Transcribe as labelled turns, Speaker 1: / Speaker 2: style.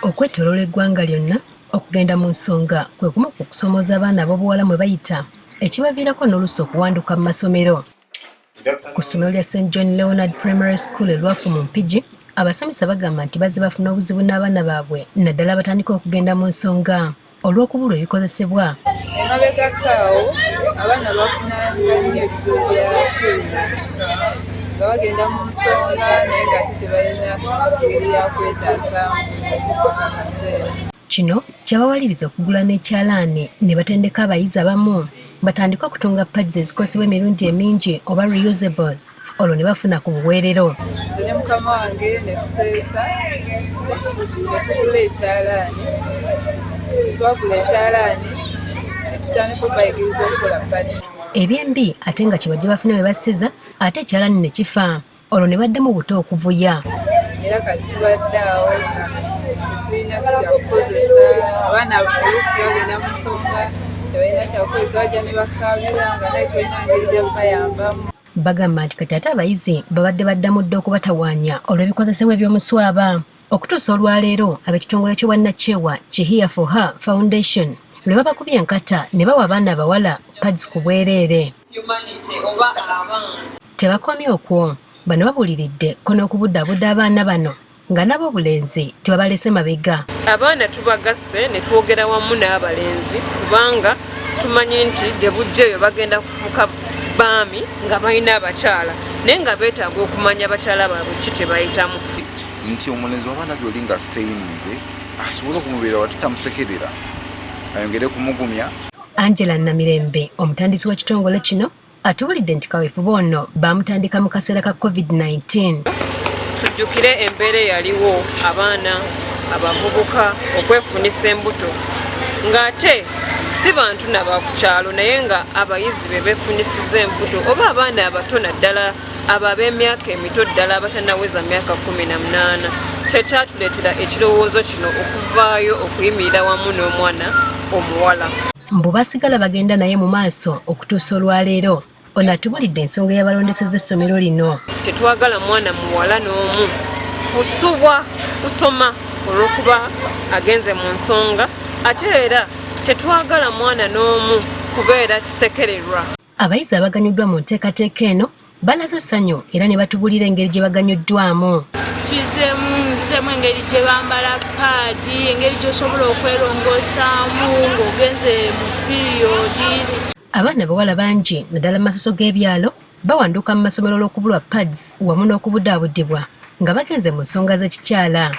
Speaker 1: Okwetooloola eggwanga lyonna okugenda mu nsonga kwe kumu ku kusomooza abaana ab'obuwala mwe bayita ekibaviirako n'oluusi okuwanduka mu masomero. Ku ssomero lya St John Leonard Primary School Lwafu mu Mpigi, abasomesa bagamba nti bazze bafuna obuzibu n'abaana baabwe naddala abatandika okugenda mu nsonga olw'okubulwa ebikozesebwa.
Speaker 2: Emabegakaawo abaana bafuna nnyo ebizibu bya nga bagenda mu nsonga naye ng'ate tebalina ngeri ya kwetaasaamu akaseera.
Speaker 1: Kino kyabawaliriza okugula n'ekyalaani ne batendeka abayizi abamu batandika okutunga pads ezikozesebwa emirundi emingi oba reusables olwo ne bafuna ku buweerero.
Speaker 2: Ne mukama wange ne tuteesa ne tugula ekyalaani. Twagula ekyalaani tutandika okubayigiriza okukola pads.
Speaker 1: Ebyembi ate nga kye bajje bafune bwe bassiza ate ekyalaani ne kifa olwo ne baddamu buto okuvuya.
Speaker 2: Era kati tubadde awo tetulina kyakukozesa abaana oluusi bagenda mu nsonga tebalina kyakukozesa bajja ne bakaabira nga naye tulina ngeri gye bayambamu.
Speaker 1: Bagamba nti kati ate abayizi babadde baddamu dda okubatawaanya olw'ebikozesebwa eby'omuswaba okutuusa olwaleero ab'ekitongole ky'Obwannakyewa Here for Her Foundation lwe babakubye enkata ne bawa abaana abawala pads ku bwereere. Tebakomye okwo, bano babuliridde ko n'okubuddaabudda abaana bano nga nabo obulenzi tebabalese mabega.
Speaker 3: Abaana tubagasse ne twogera wamu n'abalenzi kubanga tumanyi nti gye bujjeeyo bagenda kufuuka baami nga balina abakyala naye nga beetaaga okumanya abakyala baabwe ki kye bayitamu.
Speaker 4: Nti omulenzi w'abaana byoli nga siteyinze asobole okumubeera wati tamusekerera ayongere kumugumya.
Speaker 1: Angela Namirembe omutandisi w'ekitongole kino atubulidde nti kaweefube ono baamutandika mu kaseera ka COVID-19.
Speaker 3: Tujjukire embeera eyaliwo abaana abavubuka okwefunisa embuto ng'ate si bantu naba ku kyalo naye nga abayizi be beefunisiza embuto oba abaana abato naddala abo ab'emyaka emito ddala abatanaweza myaka 18 kye kyatuleetera ekirowoozo kino okuvaayo okuyimirira wamu n'omwana omuwala.
Speaker 1: Mbu basigala bagenda naye mu maaso okutuusa olwaleero ono atubulidde ensonga y'abalondeseza essomero lino.
Speaker 3: Tetwagala mwana muwala n'omu kusubwa kusoma olw'okuba agenze mu nsonga ate era tetwagala mwana n'omu kubeera kisekererwa.
Speaker 1: Abayizi abaganyuddwa mu nteekateeka eno balaze essanyu era ne batubulira engeri gye baganyuddwamu.
Speaker 5: Tuyizeemu engeri gye bambala paadi, engeri gy'osobola okwerongosaamu ng'ogenze mu piriyodi.
Speaker 1: Abaana bawala bangi naddala mu masoso g'ebyalo bawanduka mu masomero olw'okubulwa pads wamu n'okubuddaabudibwa nga bagenze mu nsonga z'ekikyala.